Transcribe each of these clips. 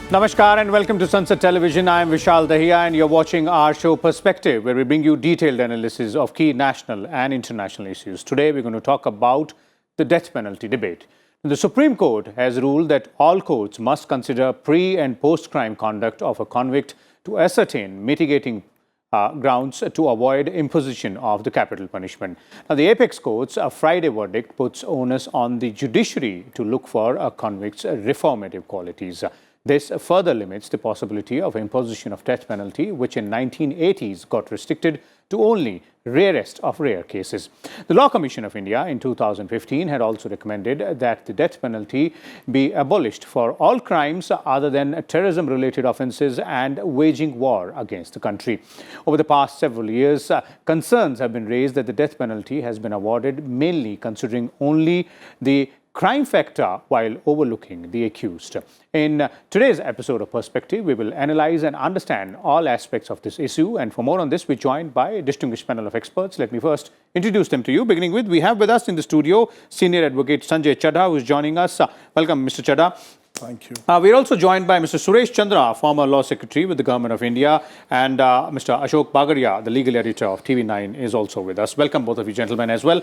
Namaskar and welcome to Sansad Television. I am Vishal Dahiya and you're watching our show Perspective, where we bring you detailed analysis of key national and international issues. Today we're going to talk about the death penalty debate. The Supreme Court has ruled that all courts must consider pre- and post-crime conduct of a convict to ascertain mitigating grounds to avoid imposition of the capital punishment. Now, the apex court's Friday verdict puts onus on the judiciary to look for a convict's reformative qualities. This further limits the possibility of imposition of death penalty, which in 1980s got restricted to only rarest of rare cases. The Law Commission of India in 2015 had also recommended that the death penalty be abolished for all crimes other than terrorism-related offences and waging war against the country. Over the past several years, concerns have been raised that the death penalty has been awarded mainly considering only the crime factor while overlooking the accused. In today's episode of Perspective, we will analyze and understand all aspects of this issue. And for more on this, we're joined by a distinguished panel of experts. Let me first introduce them to you. Beginning with, we have with us in the studio Senior Advocate Sanjay Chadha, who is joining us. Welcome, Mr. Chadha. Thank you. We're also joined by Mr. Suresh Chandra, former Law Secretary with the Government of India, and Mr. Ashok Bagaria, the legal editor of TV9, is also with us. Welcome, both of you gentlemen, as well.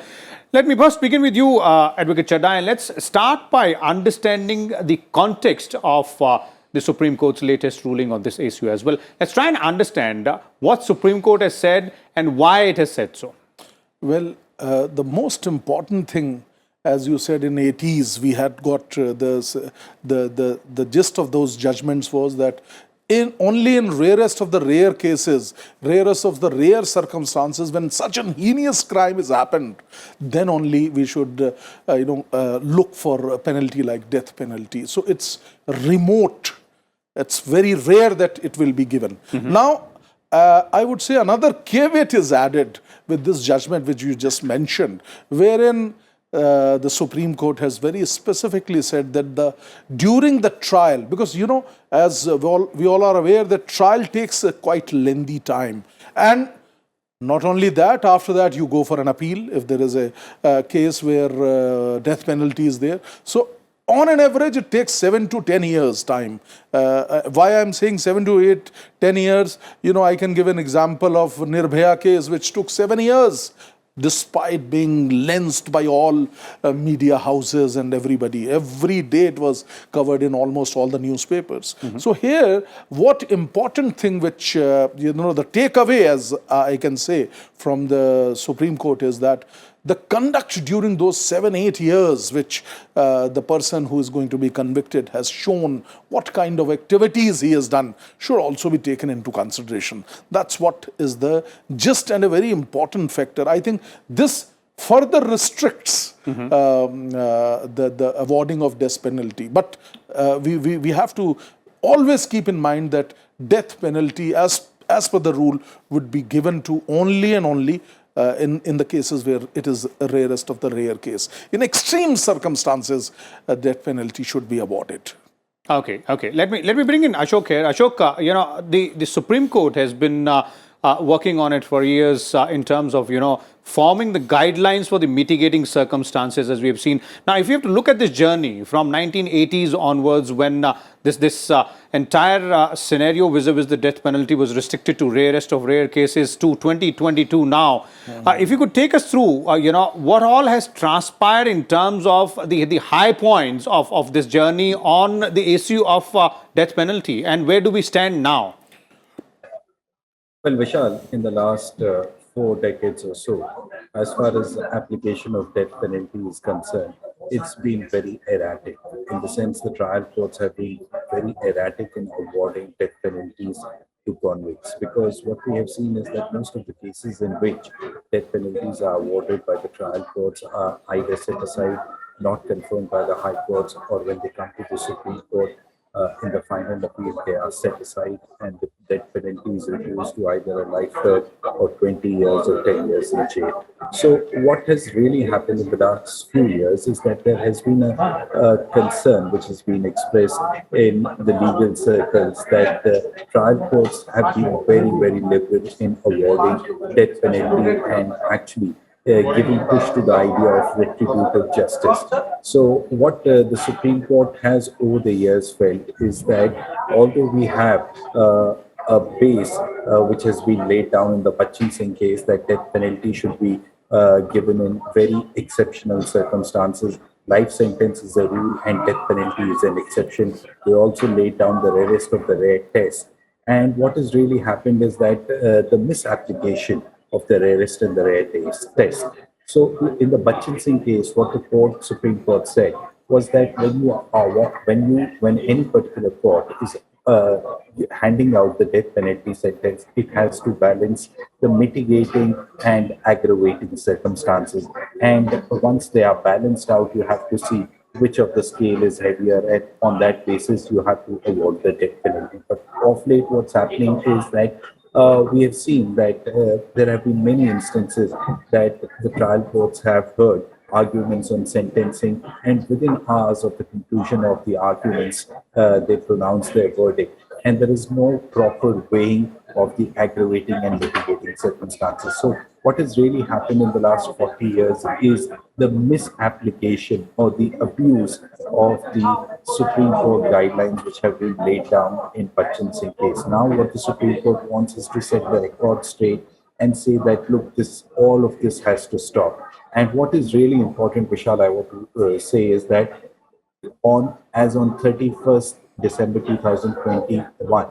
Let me first begin with you, Advocate Chadha, and let's start by understanding the context of the Supreme Court's latest ruling on this issue as well. Let's try and understand what Supreme Court has said and why it has said so. Well, the most important thing, as you said, in 80s, we had got the gist of those judgments was that only in rarest of the rare cases, rarest of the rare circumstances, when such an heinous crime has happened, then only we should, look for a penalty like death penalty. So it's remote. It's very rare that it will be given. Now, I would say another caveat is added with this judgment, which you just mentioned, wherein the Supreme Court has very specifically said that during the trial, because as we all are aware, that trial takes a quite lengthy time, and not only that, after that you go for an appeal if there is a case where death penalty is there. So on an average, it takes 7 to 10 years time. Why I'm saying 7 to 10 years, I can give an example of Nirbhaya case, which took 7 years. Despite being lensed by all media houses and everybody. Every day it was covered in almost all the newspapers. So here, what important thing which, the takeaway, as I can say, from the Supreme Court is that the conduct during those 7-8 years, which the person who is going to be convicted has shown, what kind of activities he has done, should also be taken into consideration. That's what is the gist and a very important factor. I think this further restricts the awarding of death penalty. But we have to always keep in mind that death penalty, as per the rule, would be given to only and only in the cases where it is a rarest of the rare case. In extreme circumstances, a death penalty should be awarded. Okay. Let me bring in Ashok here. Ashok, the Supreme Court has been working on it for years in terms of, forming the guidelines for the mitigating circumstances, as we have seen. Now, if you have to look at this journey from 1980s onwards, when this entire scenario vis-a-vis the death penalty was restricted to rarest of rare cases, to 2022 now, if you could take us through, what all has transpired in terms of the high points of this journey on the issue of death penalty, and where do we stand now? Well, Vishal, in the last 4 decades or so, as far as the application of death penalty is concerned, it's been very erratic. In the sense, the trial courts have been very erratic in awarding death penalties to convicts, because what we have seen is that most of the cases in which death penalties are awarded by the trial courts are either set aside, not confirmed by the high courts, or when they come to the Supreme Court, in the final appeal, they are set aside and the death penalty is reduced to either a life term or 20 years or 10 years in jail. So what has really happened in the last few years is that there has been a concern which has been expressed in the legal circles that the trial courts have been very, very liberal in awarding death penalty and actually giving push to the idea of retributive justice. So, what the Supreme Court has over the years felt is that although we have a base which has been laid down in the Bachchan Singh case that death penalty should be given in very exceptional circumstances. Life sentence is a rule and death penalty is an exception. They also laid down the rarest of the rare tests. And what has really happened is that the misapplication of the rarest and the rare test. So, in the Bachchan Singh case, what the Supreme Court said was that when any particular court is uh, handing out the death penalty sentence, it has to balance the mitigating and aggravating circumstances. And once they are balanced out, you have to see which of the scale is heavier, and on that basis, you have to award the death penalty. But of late, what's happening is that we have seen that there have been many instances that the trial courts have heard arguments on sentencing, and within hours of the conclusion of the arguments, they pronounce their verdict. And there is no proper weighing of the aggravating and mitigating circumstances. So, what has really happened in the last 40 years is the misapplication or the abuse of the Supreme Court guidelines which have been laid down in Bachchan Singh case. Now, what the Supreme Court wants is to set the record straight and say that, look, all of this has to stop. And what is really important, Vishal, I want to say is that as on 31st December 2021,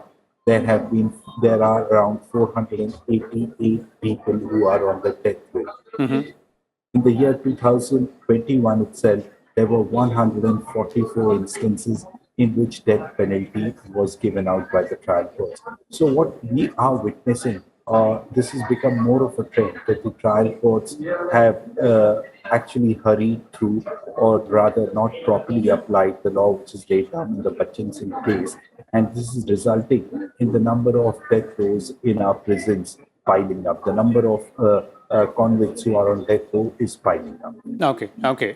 there are around 488 people who are on the death row. In the year 2021 itself, there were 144 instances in which death penalty was given out by the trial courts. So what we are witnessing, this has become more of a trend that the trial courts have actually hurried through, or rather not properly applied the law which is laid down in the Bachchan Singh case. And this is resulting in the number of death rows in our prisons piling up. The number of convicts who are on death row is piling up. Okay.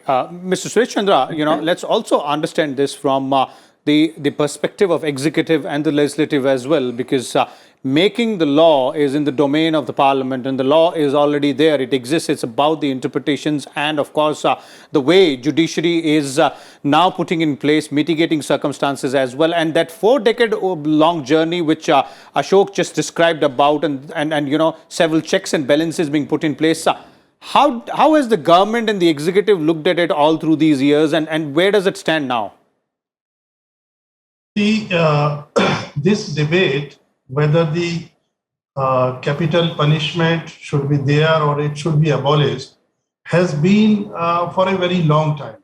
Mr. Suresh Chandra, let's also understand this from the perspective of executive and the legislative as well, because making the law is in the domain of the parliament, and the law is already there. It exists. It's about the interpretations and, of course, the way judiciary is now putting in place mitigating circumstances as well. And that 4-decade-long journey which Ashok just described about, and several checks and balances being put in place. How has the government and the executive looked at it all through these years, and where does it stand now? This debate, whether the capital punishment should be there or it should be abolished, has been for a very long time.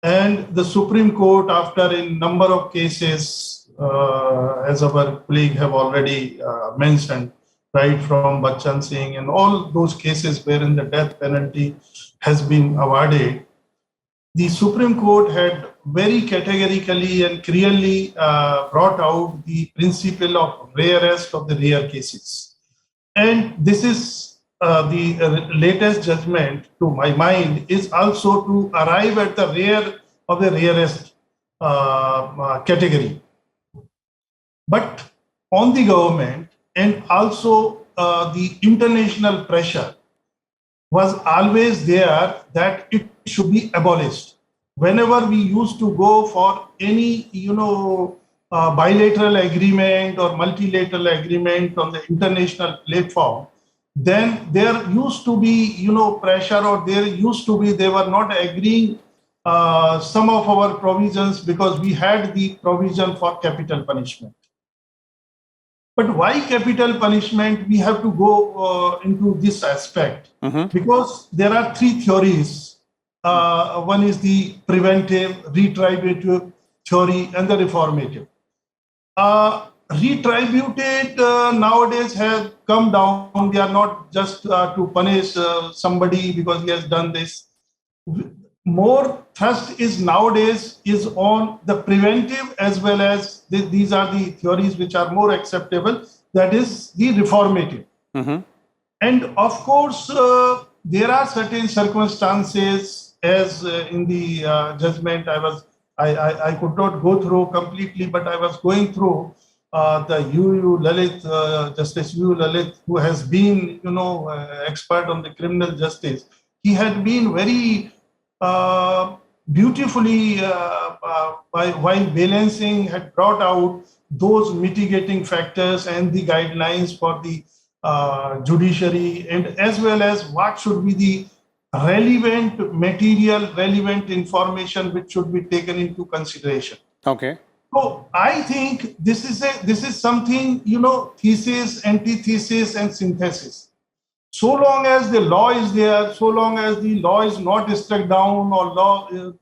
And the Supreme Court, after a number of cases, as our colleague have already mentioned, right from Bachchan Singh and all those cases wherein the death penalty has been awarded, the Supreme Court had very categorically and clearly brought out the principle of rarest of the rare cases. And this is the latest judgment, to my mind, is also to arrive at the rare of the rarest category. But on the government and also the international pressure was always there that it should be abolished. Whenever we used to go for any, bilateral agreement or multilateral agreement on the international platform, then there used to be, pressure, or they were not agreeing some of our provisions because we had the provision for capital punishment. But why capital punishment? We have to go into this aspect because there are three theories. One is the preventive, retributive theory, and the reformative. Retributed nowadays have come down. They are not just to punish somebody because he has done this. More thrust is nowadays is on the preventive, as well as these are the theories which are more acceptable. That is the reformative. And of course, there are certain circumstances, as in the judgment I could not go through completely, but I was going through the UU Lalit, Justice UU Lalit, who has been, expert on the criminal justice, he had been very beautifully, while balancing, had brought out those mitigating factors and the guidelines for the judiciary, and as well as what should be the relevant material, relevant information which should be taken into consideration. Okay. So I think this is something, thesis, antithesis, and synthesis. So long as the law is there, so long as the law is not struck down or law, is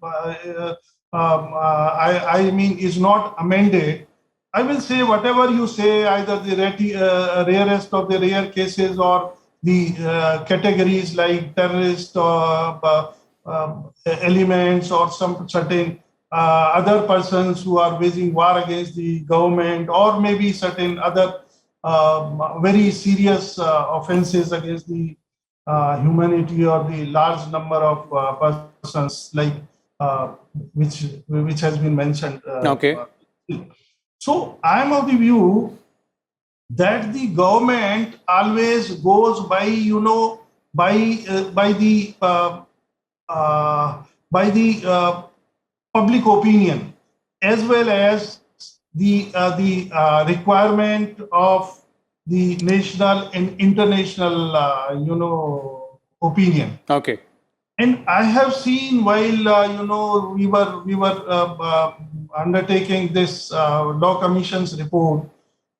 not amended, I will say whatever you say, either the rarest of the rare cases or the categories like terrorist elements or some certain other persons who are waging war against the government, or maybe certain other very serious offenses against the humanity or the large number of persons, like which has been mentioned. Okay. So I am of the view that the government always goes by, by the public opinion, as well as the requirement of the national and international, opinion. Okay. And I have seen while we were undertaking this law commission's report.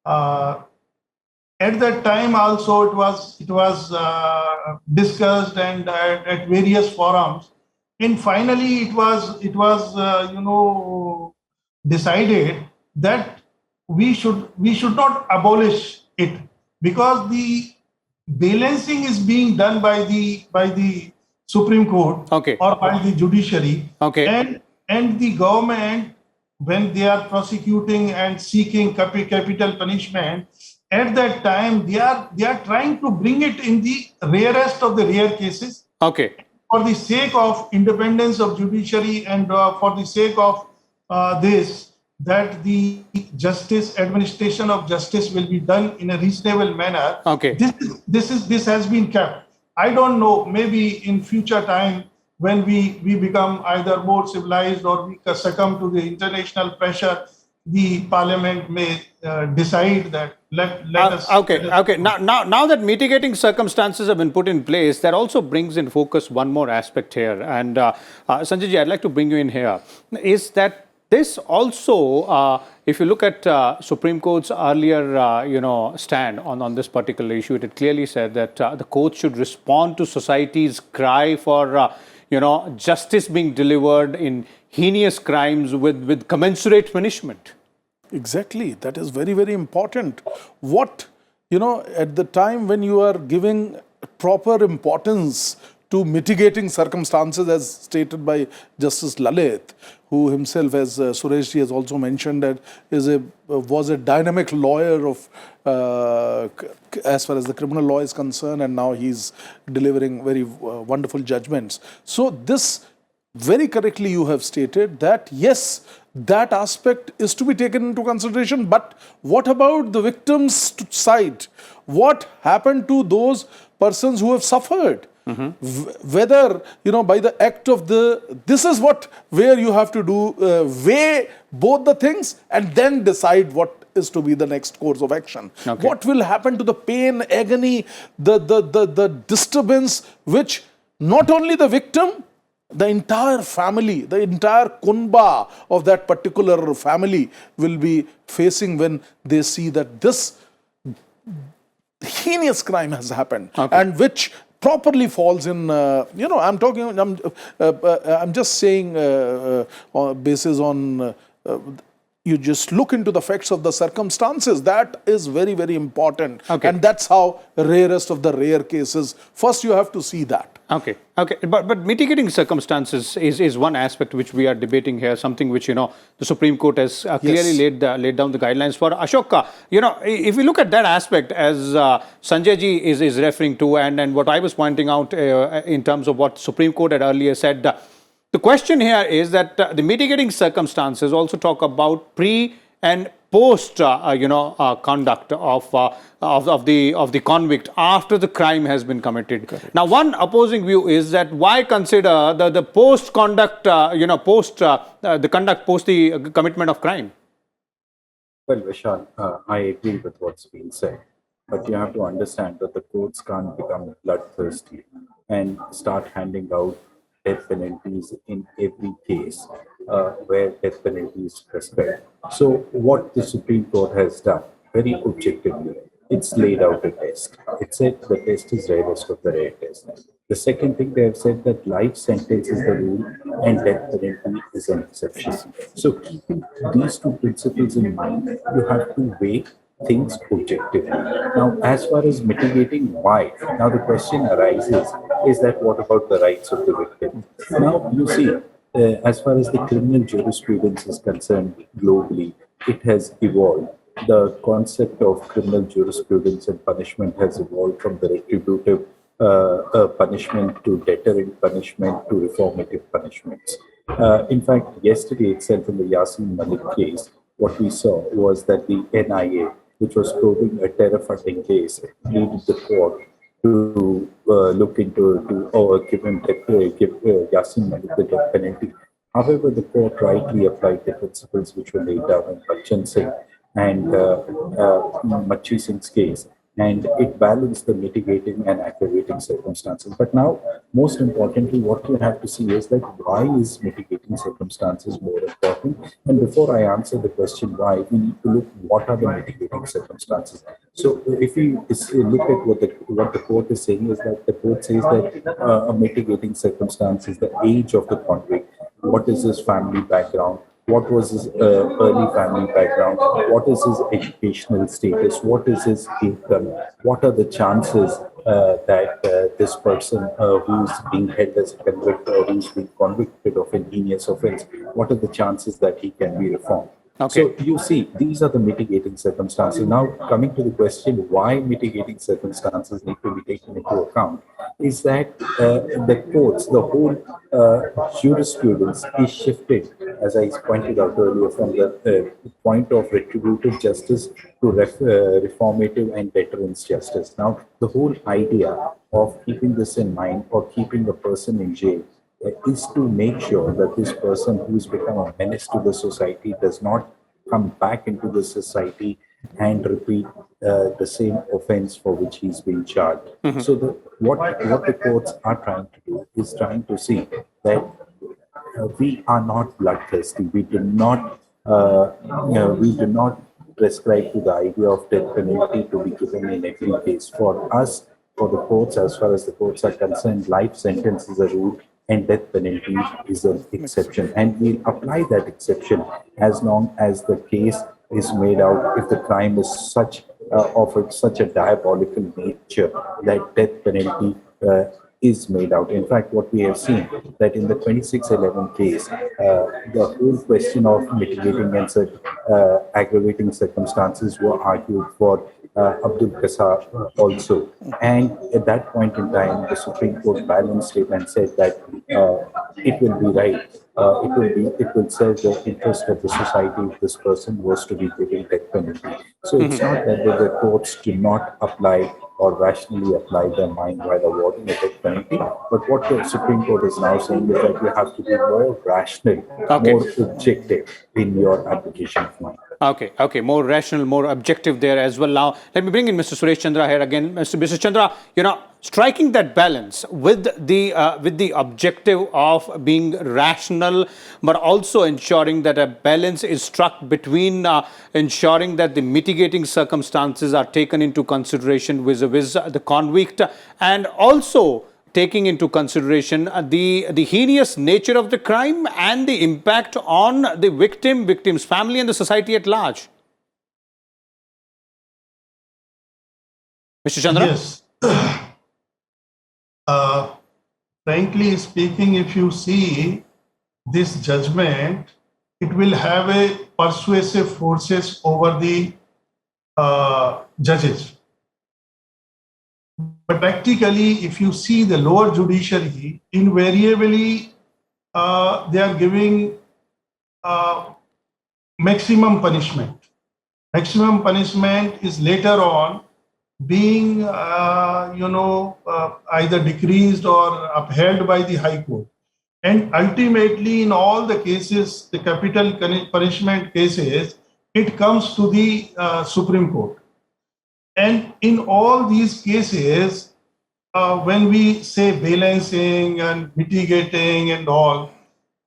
At that time also it was discussed and at various forums, and finally it was decided that we should not abolish it, because the balancing is being done by the Supreme Court, okay, or by the judiciary, okay, and the government, when they are prosecuting and seeking capital punishment, at that time they are trying to bring it in the rarest of the rare cases, okay, for the sake of independence of judiciary, and for the sake of that the administration of justice will be done in a reasonable manner. Okay. This has been kept. I don't know, maybe in future time, when we become either more civilized or we succumb to the international pressure, the parliament may decide that let us. Okay. Now that mitigating circumstances have been put in place, that also brings in focus one more aspect here. And Sanjay ji, I'd like to bring you in here. Is that this also, if you look at Supreme Court's earlier, stand on this particular issue, it clearly said that the court should respond to society's cry for, justice being delivered in heinous crimes with commensurate punishment. Exactly. That is very, very important. What, at the time when you are giving proper importance to mitigating circumstances, as stated by Justice Lalit, who himself, as Sureshji has also mentioned, that was a dynamic lawyer of as far as the criminal law is concerned, and now he's delivering very wonderful judgments. So this, very correctly you have stated that yes, that aspect is to be taken into consideration, but what about the victim's side? What happened to those persons who have suffered? Whether, by the act of this is where you have to do, weigh both the things and then decide what is to be the next course of action. Okay. What will happen to the pain, agony, the disturbance, which not only the victim, the entire family, the entire kunba of that particular family will be facing when they see that this heinous crime has happened, and which properly falls in, I'm just saying basis on, you just look into the facts of the circumstances. That is very, very important. And that's how rarest of the rare cases, first you have to see that. Okay. But mitigating circumstances is one aspect which we are debating here, something which, the Supreme Court has clearly laid down the guidelines for. Ashok, if we look at that aspect, as Sanjay ji is referring to, and what I was pointing out in terms of what Supreme Court had earlier said, the question here is that the mitigating circumstances also talk about pre and post conduct of the convict after the crime has been committed. Correct. Now, one opposing view is that why consider the post conduct, the conduct post the commitment of crime? Well, Vishal, I agree with what's been said, but you have to understand that the courts can't become bloodthirsty and start handing out death penalties in every case where death penalty is prescribed. So, what the Supreme Court has done, very objectively, it's laid out a test. It said the test is rarest of the rare test. The second thing, they have said that life sentence is the rule and death penalty is an exception. So, keeping these two principles in mind, you have to weigh things objectively. Now, as far as mitigating, why? Now, the question arises is that what about the rights of the victim? Now, you see, as far as the criminal jurisprudence is concerned globally, it has evolved. The concept of criminal jurisprudence and punishment has evolved from the retributive punishment to deterrent punishment to reformative punishments. In fact, yesterday itself in the Yasin Malik case, what we saw was that the NIA, which was probing a terror funding case, needed the court to look into give Yasin Malik the death penalty. However, the court rightly applied the principles which were laid down in Bachchan Singh and Machi Singh's case, and it balanced the mitigating and aggravating circumstances. But now, most importantly, what you have to see is that why is mitigating circumstances more important? And before I answer the question why, we need to look what are the mitigating circumstances. So if we look at what the court is saying, is that the court says that a mitigating circumstance is the age of the convict, what is his family background, what was his early family background, what is his educational status, what is his income, what are the chances that this person who's being held as a convict or who's been convicted of an heinous offense, what are the chances that he can be reformed? Okay. So you see, these are the mitigating circumstances. Now, coming to the question why mitigating circumstances need to be taken into account, is that the courts, the whole jurisprudence is shifted, as I pointed out earlier, from the point of retributive justice to reformative and deterrence justice. Now, the whole idea of keeping this in mind or keeping the person in jail is to make sure that this person who's become a menace to the society does not come back into the society and repeat the same offense for which he's been charged. Mm-hmm. So what the courts are trying to do is trying to see that we are not bloodthirsty. We do not prescribe to the idea of death penalty to be given in every case. For us, for the courts, as far as the courts are concerned, life sentence is a rule and death penalty is an exception. And we'll apply that exception as long as the case is made out, if the crime is such a diabolical nature that death penalty is made out. In fact, what we have seen that in the 2611 case, the whole question of mitigating and aggravating circumstances were argued for Abdul Qasar also. And at that point in time, the Supreme Court balanced it and said that it will be right. It will serve the interest of the society if this person was to be given death penalty. So it's not that the courts do not apply or rationally apply their mind while awarding a death penalty, but what the Supreme Court is now saying is that you have to be more rational, more objective in your application of mind. Okay, more rational, more objective there as well. Now, let me bring in Mr. Suresh Chandra here again. Mr. Chandra, striking that balance with the objective of being rational, but also ensuring that a balance is struck between ensuring that the mitigating circumstances are taken into consideration vis-a-vis the convict, and also taking into consideration the heinous nature of the crime and the impact on the victim's family and the society at large. Mr. Chandra? Yes. Frankly speaking, if you see this judgment, it will have a persuasive forces over the judges. But practically, if you see the lower judiciary, invariably they are giving maximum punishment. maximum punishment is later on being, either decreased or upheld by the High Court. And ultimately, in all the cases, the capital punishment cases, it comes to the Supreme Court. And in all these cases, when we say balancing and mitigating and all,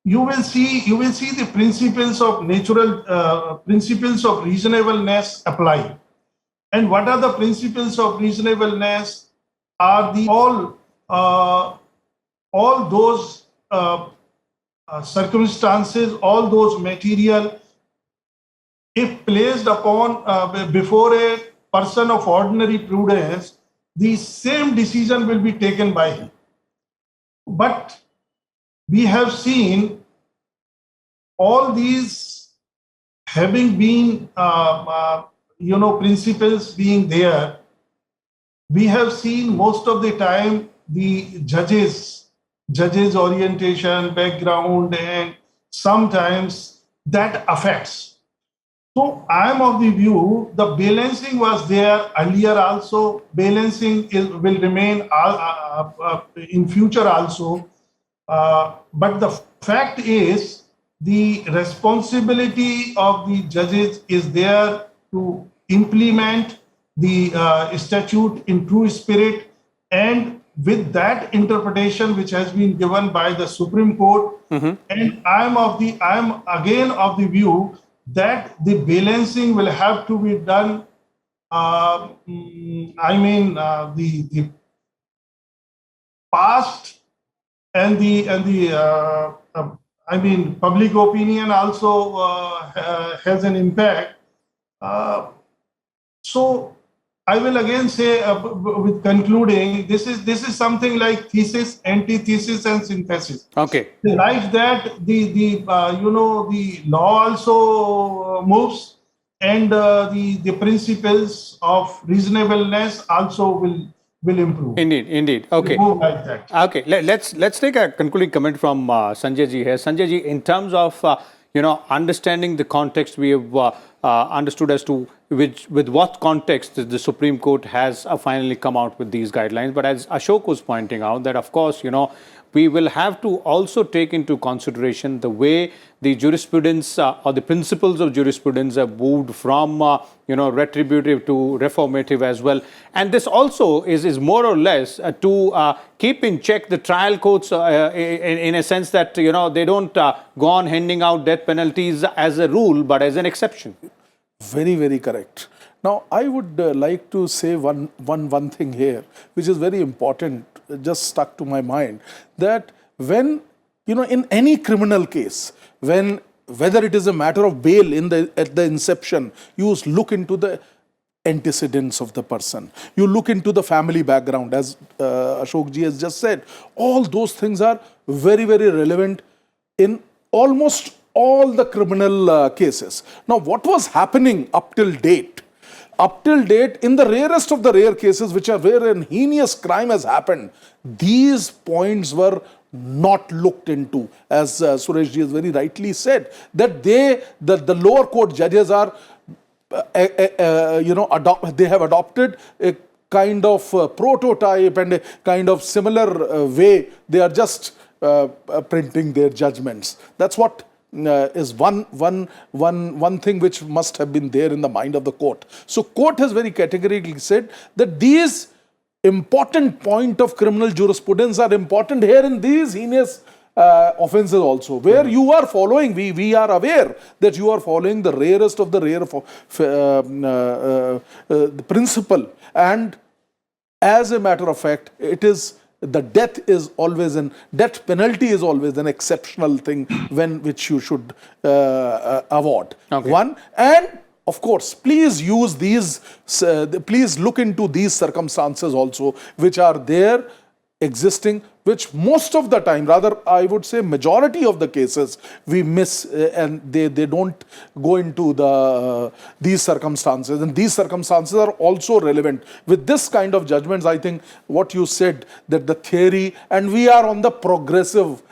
you will see the principles of principles of reasonableness apply. And what are the principles of reasonableness? Are the all those circumstances, all those material, if placed upon before a person of ordinary prudence, the same decision will be taken by him. But we have seen all these having been, principles being there. We have seen most of the time the judges' orientation, background, and sometimes that affects. So I am of the view the balancing was there earlier also. Balancing will remain in future also. But the fact is the responsibility of the judges is there to implement the statute in true spirit, and with that interpretation which has been given by the Supreme Court. And I am again of the view that the balancing will have to be done. The past and the public opinion also has an impact. So I will again say, with concluding, this is something like thesis, antithesis, and synthesis. Okay. Like that, the law also moves, and the principles of reasonableness also will improve. Indeed. Okay. Move like that. Okay. Let's take a concluding comment from Sanjay ji here. Sanjay ji, in terms of understanding the context, we have understood as to with what context the Supreme Court has finally come out with these guidelines. But as Ashok was pointing out, that of course, we will have to also take into consideration the way the jurisprudence or the principles of jurisprudence have moved from retributive to reformative as well. And this also is more or less to keep in check the trial courts in a sense that they don't go on handing out death penalties as a rule but as an exception. Very, very correct. Now, I would like to say one thing here, which is very important, just stuck to my mind, that when, in any criminal case, whether it is a matter of bail at the inception, you look into the antecedents of the person. You look into the family background, as Ashok ji has just said. All those things are very, very relevant in almost all the criminal cases. Now, what was happening up till date? Up till date, in the rarest of the rare cases, which are where an heinous crime has happened, these points were not looked into. As Suresh ji has very rightly said, that the lower court judges are, they have adopted a kind of prototype and a kind of similar way. They are just printing their judgments. That's what is one thing which must have been there in the mind of the court. So court has very categorically said that these important point of criminal jurisprudence are important here in these heinous offences also, where you are following, we are aware that you are following the rarest of the rare principle, and as a matter of fact, it is the death penalty is always an exceptional thing which you should award. Okay. One, and of course, please use these, please look into these circumstances also, which are there existing, which most of the time, rather I would say majority of the cases, we miss and they don't go into these circumstances. And these circumstances are also relevant. With this kind of judgments, I think what you said, that the theory, and we are on the progressive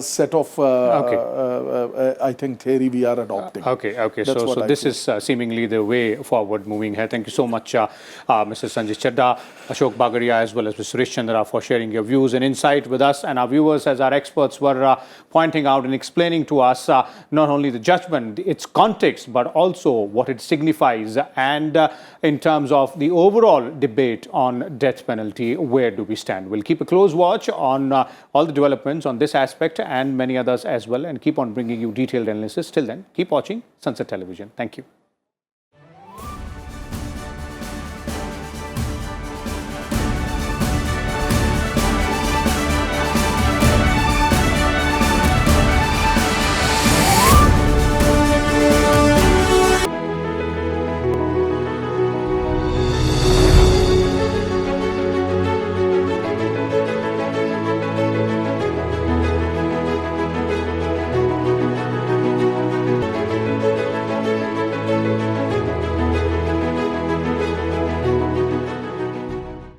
set of, I think, theory we are adopting. Okay. That's what So I this feel. is seemingly the way forward moving here. Thank you so much, Mr. Sanjay Chadda, Ashok Bagaria, as well as Mr. Suresh Chandra for sharing your views and insight with us and our viewers, as our experts were pointing out and explaining to us not only the judgment, its context, but also what it signifies, and in terms of the overall debate on death penalty, where do we stand? We'll keep a close watch on all the developments on this aspect and many others as well, and keep on bringing you detailed analysis. Till then, keep watching Sansad Television. Thank you.